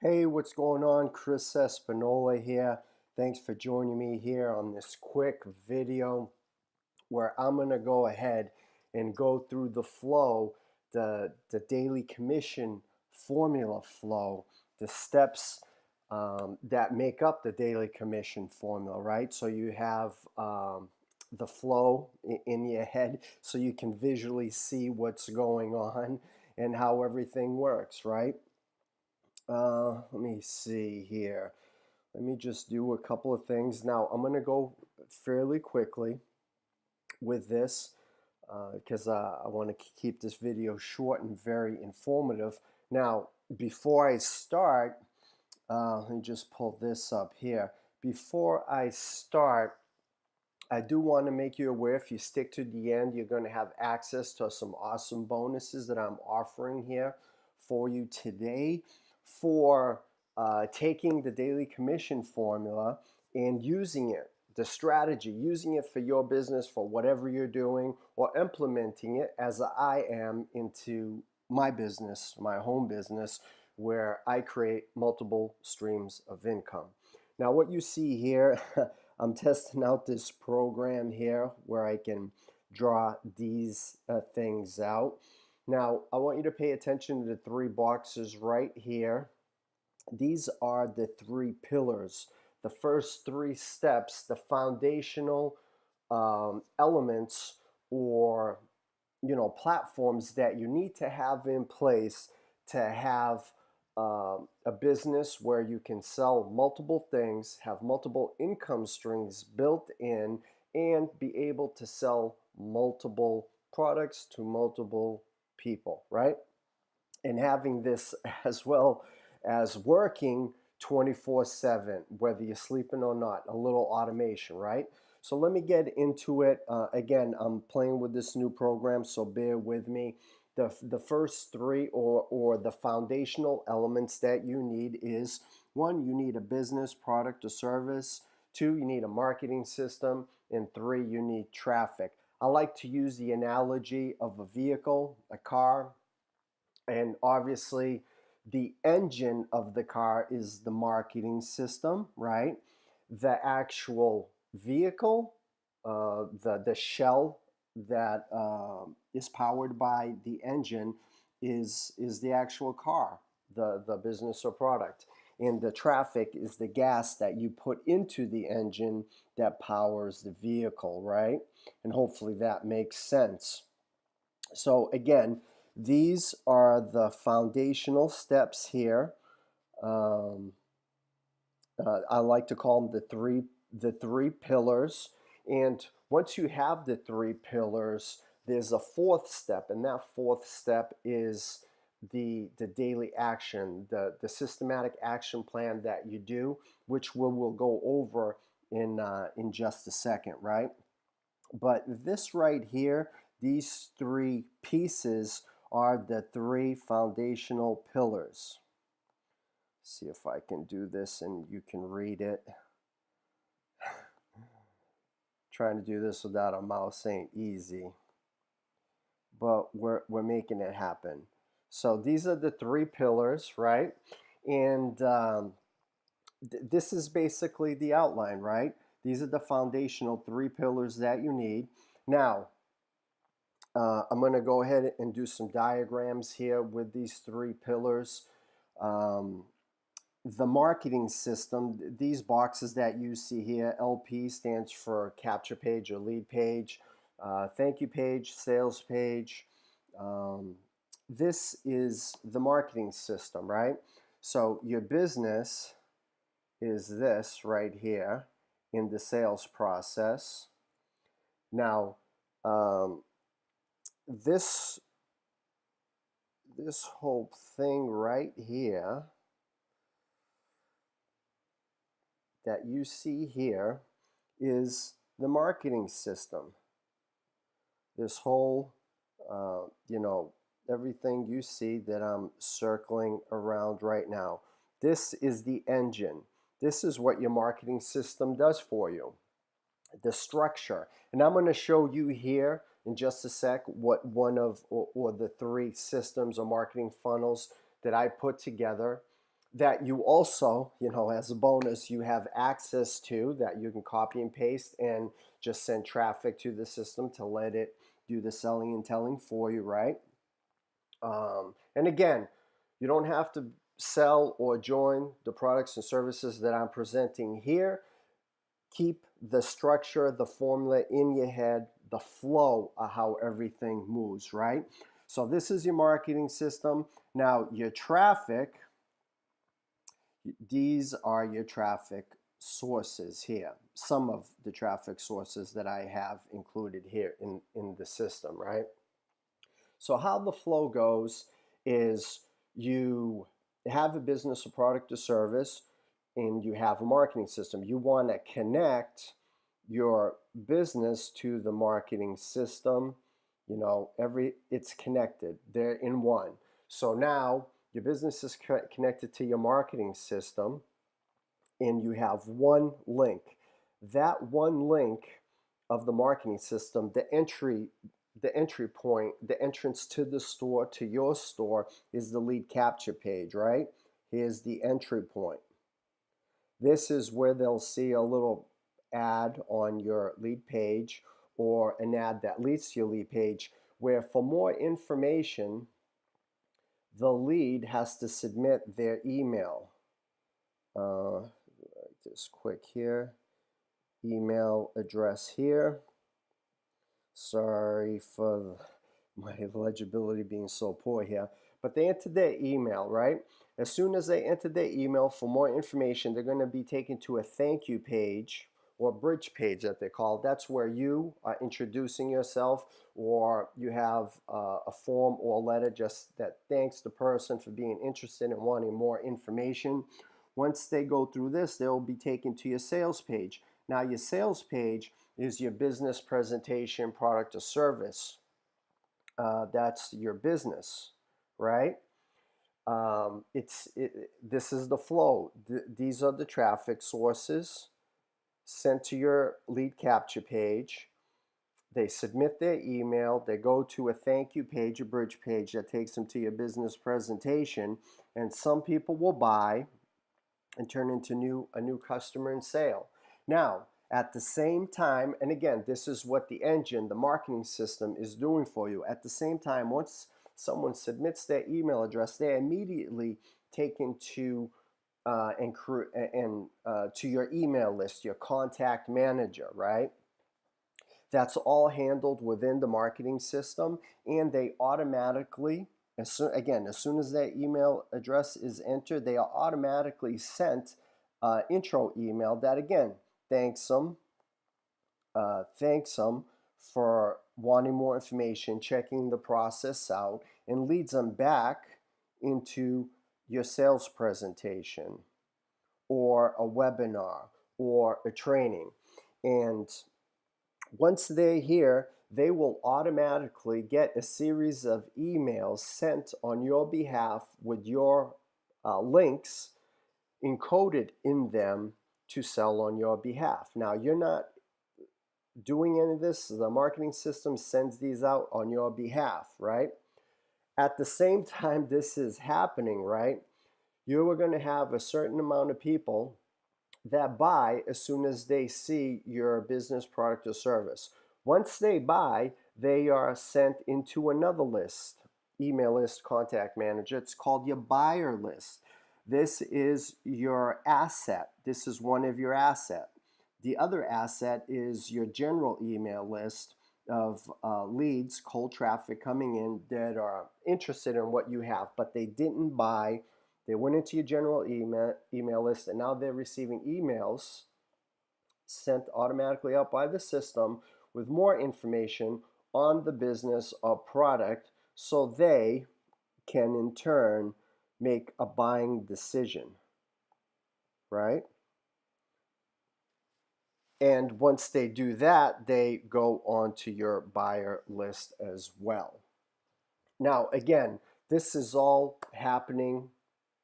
Hey, what's going on? Chris Espinola here. Thanks for joining me here on this quick video where I'm going to go ahead and go through the flow, the daily commission formula flow, the steps that make up the daily commission formula, right? So you have the flow in your head so you can visually see what's going on and how everything works, right? Let me see here. Let me just do a couple of things. Now, I'm going to go fairly quickly with this because I want to keep this video short and very informative. Now, before I start, let me just pull this up here. Before I start, I do want to make you aware if you stick to the end, you're going to have access to some awesome bonuses that I'm offering here for you today for taking the daily commission formula and using it, the strategy, using it for your business, for whatever you're doing, or implementing it as I am into my business, my home business, where I create multiple streams of income. Now, what you see here, I'm testing out this program here where I can draw these things out. Now, I want you to pay attention to the three boxes right here. These are the three pillars, the first three steps, the foundational elements or platforms that you need to have in place to have a business where you can sell multiple things, have multiple income streams built in, and be able to sell multiple products to multiple people, right? And having this as well as working 24/7, whether you're sleeping or not, a little automation, right? So let me get into it. Again, I'm playing with this new program, so bear with me. The first three or the foundational elements that you need is one, you need a business, product, or service. Two, you need a marketing system. And three, you need traffic. I like to use the analogy of a vehicle, a car, and obviously the engine of the car is the marketing system, right? The actual vehicle, the shell that is powered by the engine is the actual car, the business or product. And the traffic is the gas that you put into the engine that powers the vehicle, right? And hopefully that makes sense. So again, these are the foundational steps here. Um, I like to call them the three pillars. And once you have the three pillars, there's a fourth step, and that fourth step is the daily action, the systematic action plan that you do, which we'll go over in just a second, right? But this right here, these three pieces are the three foundational pillars. See if I can do this and you can read it. Trying to do this without a mouse ain't easy, but we're making it happen. So these are the three pillars, right? And this is basically the outline, right? These are the foundational three pillars that you need. Now, I'm going to go ahead and do some diagrams here with these three pillars. Um, the marketing system, these boxes that you see here, LP stands for capture page or lead page, thank you page, sales page. This is the marketing system, right? So your business is this right here in the sales process. Now, this whole thing right here that you see here is the marketing system. This whole, everything you see that I'm circling around right now. This is the engine. This is what your marketing system does for you. The structure. And I'm going to show you here in just a sec what one of or the three systems or marketing funnels that I put together. that you also, as a bonus, you have access to, that you can copy and paste and just send traffic to the system to let it do the selling and telling for you, right? And again, you don't have to sell or join the products and services that I'm presenting here. Keep the structure, the formula in your head, the flow of how everything moves, right? So this is your marketing system. Now your traffic, these are your traffic sources here. Some of the traffic sources that I have included here in the system, right? So how the flow goes is you have a business, a product, or service, and you have a marketing system. You want to connect your business to the marketing system. It's connected. They're in one. So now your business is connected to your marketing system, and you have one link. That one link of the marketing system, the entry point, the entrance to the store, to your store, is the lead capture page, right? Here's the entry point. This is where they'll see a little ad on your lead page, or an ad that leads to your lead page, where for more information, the lead has to submit their email. Just quick here, email address here. Sorry for my legibility being so poor here, but they enter their email, right? As soon as they enter their email for more information, they're going to be taken to a thank you page, or bridge page that they call. That's where you are introducing yourself, or you have a form or a letter just that thanks the person for being interested and wanting more information. Once they go through this, they'll be taken to your sales page. Now your sales page is your business presentation, product or service. That's your business, right? This is the flow. These are the traffic sources sent to your lead capture page. They submit their email. They go to a thank you page, a bridge page that takes them to your business presentation. And some people will buy and turn into a new customer and sale. Now, at the same time, and again, this is what the engine, the marketing system, is doing for you. At the same time, once someone submits their email address, they're immediately taken to to your email list, your contact manager, right? That's all handled within the marketing system, and they automatically, as soon as their email address is entered, they are automatically sent intro email that again thanks them for wanting more information, checking the process out, and leads them back into your sales presentation or a webinar or a training. And once they're here, they will automatically get a series of emails sent on your behalf with your links encoded in them to sell on your behalf. Now, you're not doing any of this. The marketing system sends these out on your behalf, right? At the same time this is happening, right, you are going to have a certain amount of people that buy as soon as they see your business, product, or service. Once they buy, they are sent into another list, email list, contact manager. It's called your buyer list. This is your asset. This is one of your assets. The other asset is your general email list of leads, cold traffic coming in that are interested in what you have, but they didn't buy. They went into your general email list, and now they're receiving emails sent automatically out by the system with more information on the business or product, so they can in turn make a buying decision, right? And once they do that, they go on to your buyer list as well. Now, again, this is all happening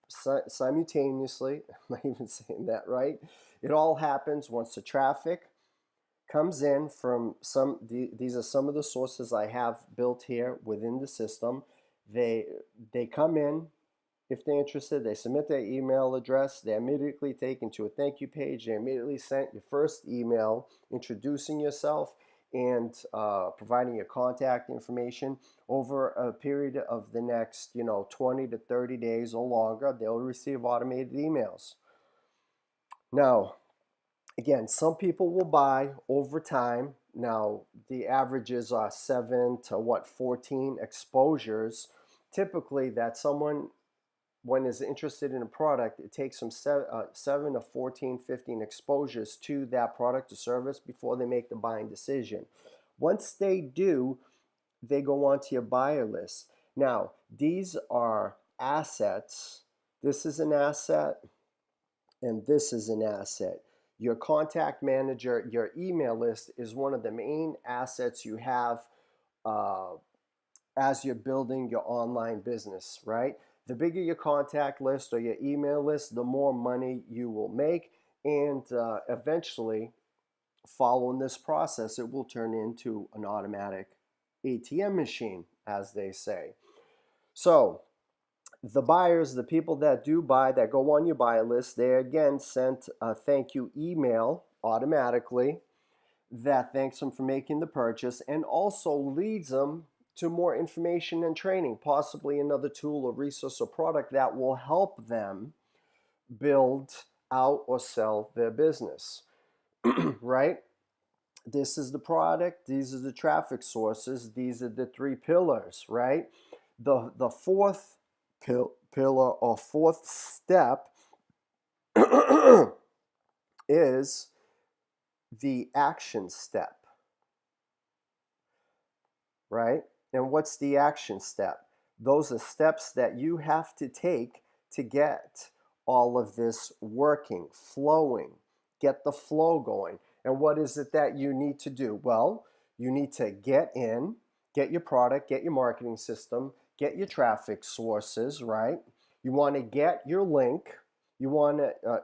simultaneously. Am I even saying that right? It all happens once the traffic comes in from these are some of the sources I have built here within the system. They come in, If they're interested, they submit their email address. They're immediately taken to a thank you page. They're immediately sent your first email introducing yourself and providing your contact information. Over a period of the next 20 to 30 days or longer, they'll receive automated emails. Now, again, some people will buy over time. Now, the averages are 7 to 14 exposures. Typically, that someone, when is interested in a product, it takes them 7 to 14, 15 exposures to that product or service before they make the buying decision. Once they do, they go onto your buyer list. Now, these are assets. This is an asset, and this is an asset. Your contact manager, your email list is one of the main assets you have uh, as you're building your online business, right? The bigger your contact list or your email list, the more money you will make. And eventually, following this process, it will turn into an automatic ATM machine, as they say. So, the buyers, the people that do buy, that go on your buyer list, they again sent a thank you email automatically that thanks them for making the purchase and also leads them to more information and training, possibly another tool or resource or product that will help them build out or sell their business, right? This is the product, these are the traffic sources, these are the three pillars, right? The fourth pillar or fourth step is the action step, right? And what's the action step? Those are steps that you have to take to get all of this working, flowing, get the flow going. And what is it that you need to do? Well, you need to get in, get your product, get your marketing system, get your traffic sources, right? You want to get your link. You want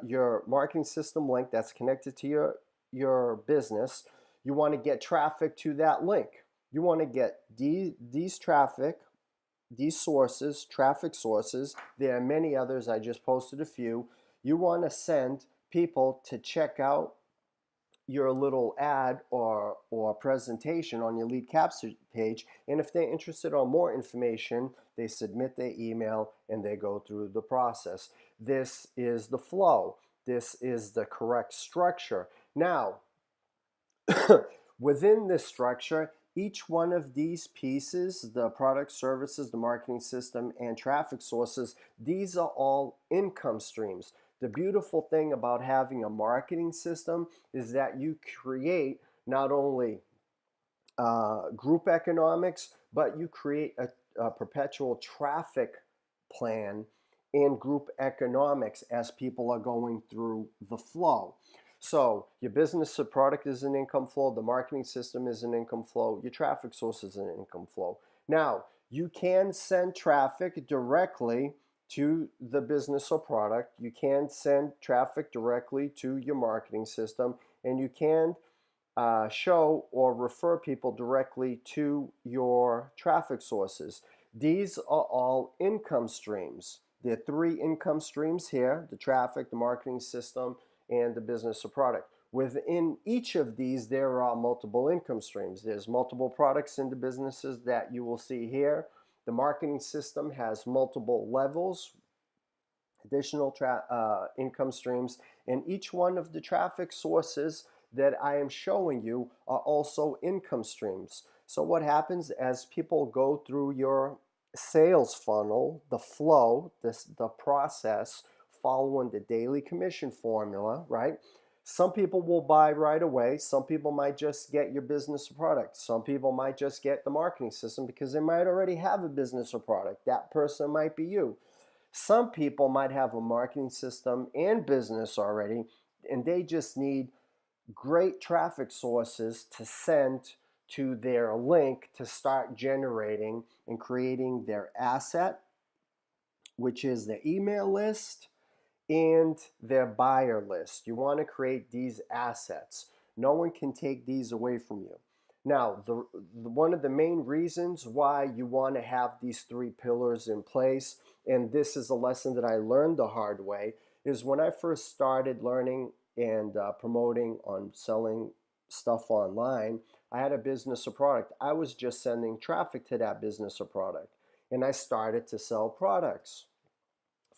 your marketing system link that's connected to your business. You want to get traffic to that link. You want to get these sources, traffic sources. There are many others. I just posted a few. You want to send people to check out your little ad or presentation on your lead capture page. And if they're interested on more information, they submit their email and they go through the process. This is the flow. This is the correct structure. Now, within this structure, each one of these pieces, the product, services, the marketing system, and traffic sources, these are all income streams. The beautiful thing about having a marketing system is that you create not only group economics, but you create a perpetual traffic plan in group economics as people are going through the flow. So your business or product is an income flow, the marketing system is an income flow, your traffic source is an income flow. Now, you can send traffic directly to the business or product. You can send traffic directly to your marketing system, and you can show or refer people directly to your traffic sources. These are all income streams. There are three income streams here: the traffic, the marketing system, and the business or product. Within each of these, there are multiple income streams. There's multiple products into businesses that you will see here. The marketing system has multiple levels, additional income streams, and each one of the traffic sources that I am showing you are also income streams. So what happens as people go through your sales funnel, the flow, the process, following the daily commission formula, right? Some people will buy right away. Some people might just get your business or product. Some people might just get the marketing system because they might already have a business or product. That person might be you. Some people might have a marketing system and business already, and they just need great traffic sources to send to their link to start generating and creating their asset, which is the email list and their buyer list. You want to create these assets. No one can take these away from you. Now, one of the main reasons why you want to have these three pillars in place, and this is a lesson that I learned the hard way, is when I first started learning and promoting on selling stuff online. I had a business or product. I was just sending traffic to that business or product, and I started to sell products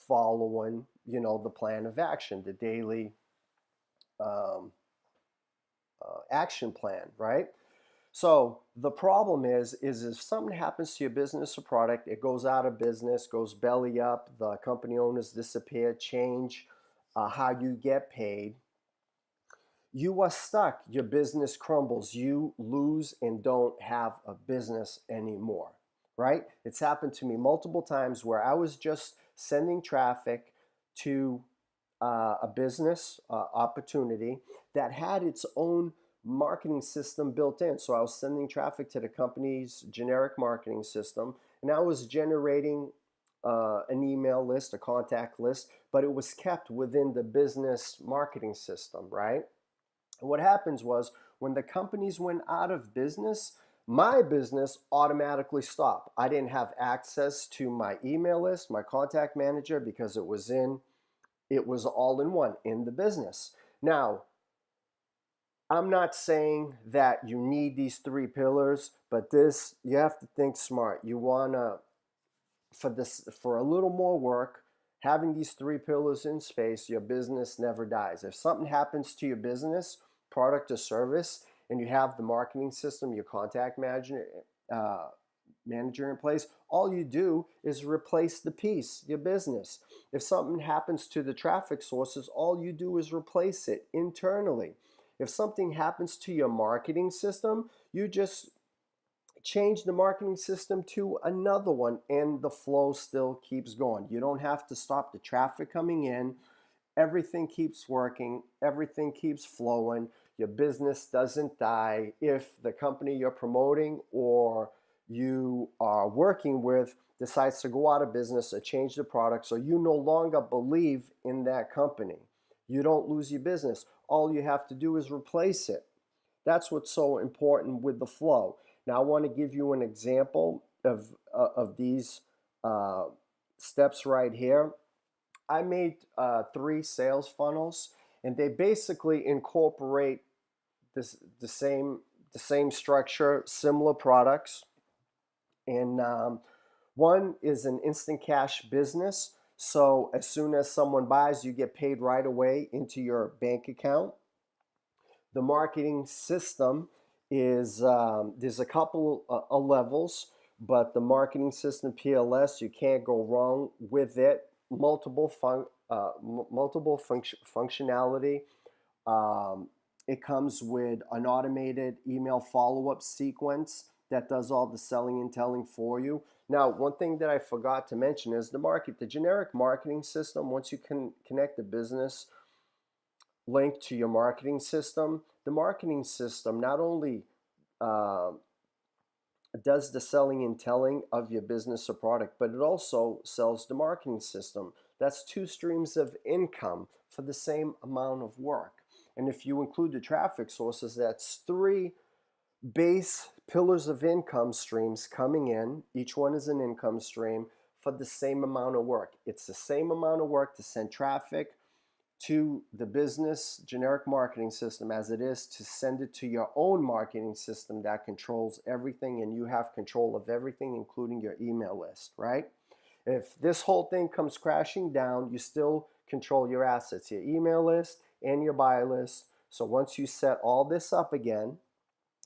following, the plan of action, the daily um, action plan, right? So the problem is if something happens to your business or product, it goes out of business, goes belly up, the company owners disappear, change how you get paid, you are stuck. Your business crumbles. You lose and don't have a business anymore, right? It's happened to me multiple times where I was just sending traffic to a business opportunity that had its own marketing system built in. So I was sending traffic to the company's generic marketing system, and I was generating an email list, a contact list, but it was kept within the business marketing system, right? And what happens was when the companies went out of business, my business automatically stopped. I didn't have access to my email list, my contact manager, because it was all in one in the business. Now, I'm not saying that you need these three pillars, but this, you have to think smart. You want to, for a little more work, having these three pillars in space, your business never dies. If something happens to your business, product or service, and you have the marketing system, your contact uh, manager in place, all you do is replace the piece, your business. If something happens to the traffic sources, all you do is replace it internally. If something happens to your marketing system, you just change the marketing system to another one and the flow still keeps going. You don't have to stop the traffic coming in. Everything keeps working, everything keeps flowing. Your business doesn't die if the company you're promoting or you are working with decides to go out of business or change the product, so you no longer believe in that company. You don't lose your business. All you have to do is replace it. That's what's so important with the flow. Now, I want to give you an example of these uh, steps right here. I made three sales funnels, and they basically incorporate the same structure, similar products. And one is an instant cash business. So as soon as someone buys, you get paid right away into your bank account. The marketing system is there's a couple of levels, but the marketing system PLS, you can't go wrong with it. Multiple functionality. Um, it comes with an automated email follow-up sequence that does all the selling and telling for you. Now, one thing that I forgot to mention is the generic marketing system. Once you can connect the business link to your marketing system, the marketing system not only uh, does the selling and telling of your business or product, but it also sells the marketing system. That's two streams of income for the same amount of work. And if you include the traffic sources, that's three base pillars of income streams coming in. Each one is an income stream for the same amount of work. It's the same amount of work to send traffic to the business generic marketing system as it is to send it to your own marketing system that controls everything, and you have control of everything, including your email list, right? If this whole thing comes crashing down, you still control your assets, your email list and your buy list. So once you set all this up again,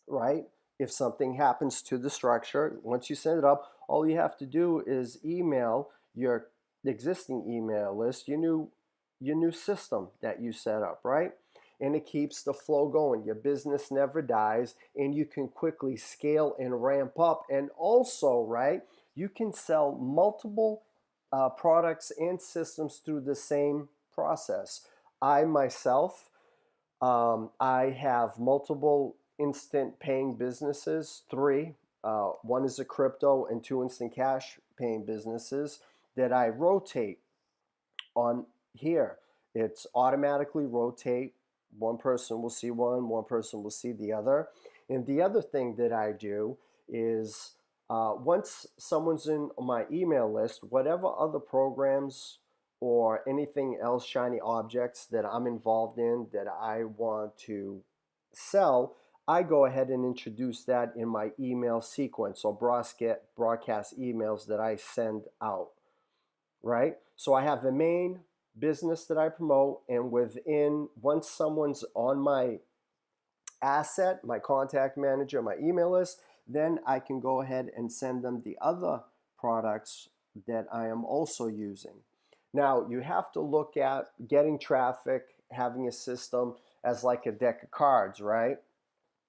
right? If something happens to the structure, once you send it up, all you have to do is email your existing email list, your new system that you set up, right? And it keeps the flow going. Your business never dies, and you can quickly scale and ramp up. And also, right, you can sell multiple products and systems through the same process. I myself, I have multiple instant paying businesses, three. One is a crypto and two instant cash paying businesses that I rotate on here. It's automatically rotate. One person will see one person will see the other. And the other thing that I do is once someone's in my email list, whatever other programs or anything else, shiny objects that I'm involved in that I want to sell, I go ahead and introduce that in my email sequence or broadcast emails that I send out, right? So I have the main business that I promote, and once someone's on my asset, my contact manager, my email list, then I can go ahead and send them the other products that I am also using. Now, you have to look at getting traffic, having a system as like a deck of cards, right?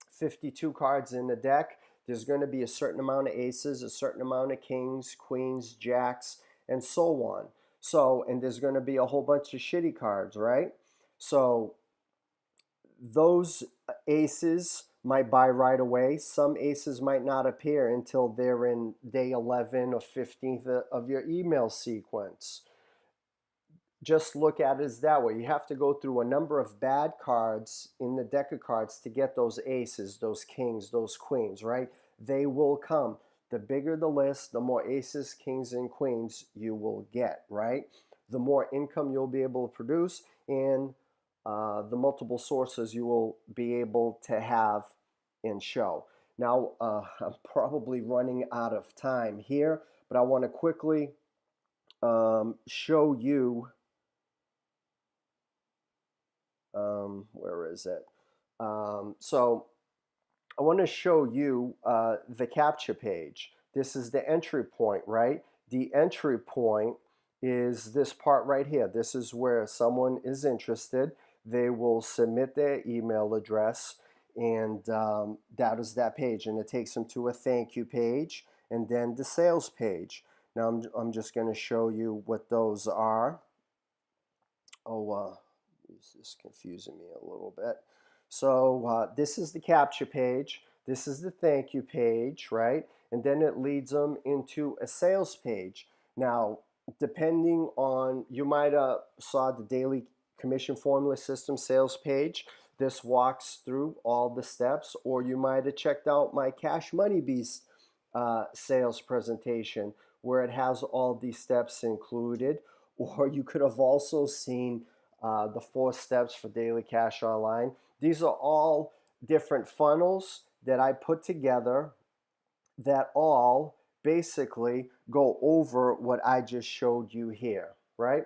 52 cards in the deck. There's going to be a certain amount of aces, a certain amount of kings, queens, jacks, and so on. So, and there's going to be a whole bunch of shitty cards, right? So those aces might buy right away. Some aces might not appear until they're in day 11 or 15th of your email sequence. Just look at it as that way. You have to go through a number of bad cards in the deck of cards to get those aces, those kings, those queens, right? They will come. The bigger the list, the more aces, kings, and queens you will get, right? The more income you'll be able to produce, and the multiple sources you will be able to have and show. Now, I'm probably running out of time here, but I want to quickly show you, where is it? So I want to show you the capture page. This is the entry point, right? The entry point is this part right here. This is where someone is interested. They will submit their email address, and that is that page. And it takes them to a thank you page and then the sales page. Now I'm just going to show you what those are. Oh, this is confusing me a little bit. So this is the capture page. This is the thank you page, right? And then it leads them into a sales page. Now, depending on, you might have saw the daily commission formula system sales page. This walks through all the steps, or you might have checked out my Cash Money Beast sales presentation where it has all these steps included. Or you could have also seen the 4 steps for daily cash online. These are all different funnels that I put together that all basically go over what I just showed you here, right?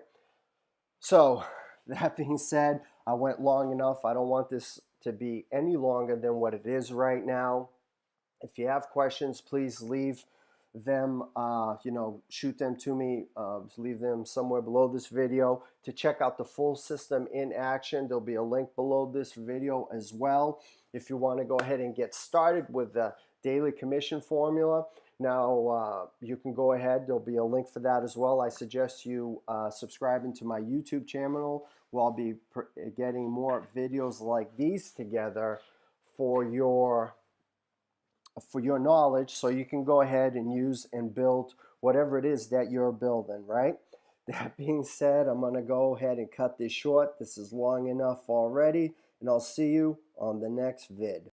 So that being said, I went long enough. I don't want this to be any longer than what it is right now. If you have questions, please leave them, shoot them to me, leave them somewhere below this video. To check out the full system in action, there'll be a link below this video as well. If you want to go ahead and get started with the daily commission formula, now you can go ahead. There'll be a link for that as well. I suggest you subscribing to my YouTube channel, where I'll be getting more videos like these together for your knowledge, so you can go ahead and use and build whatever it is that you're building, right? That being said, I'm going to go ahead and cut this short. This is long enough already, and I'll see you on the next vid.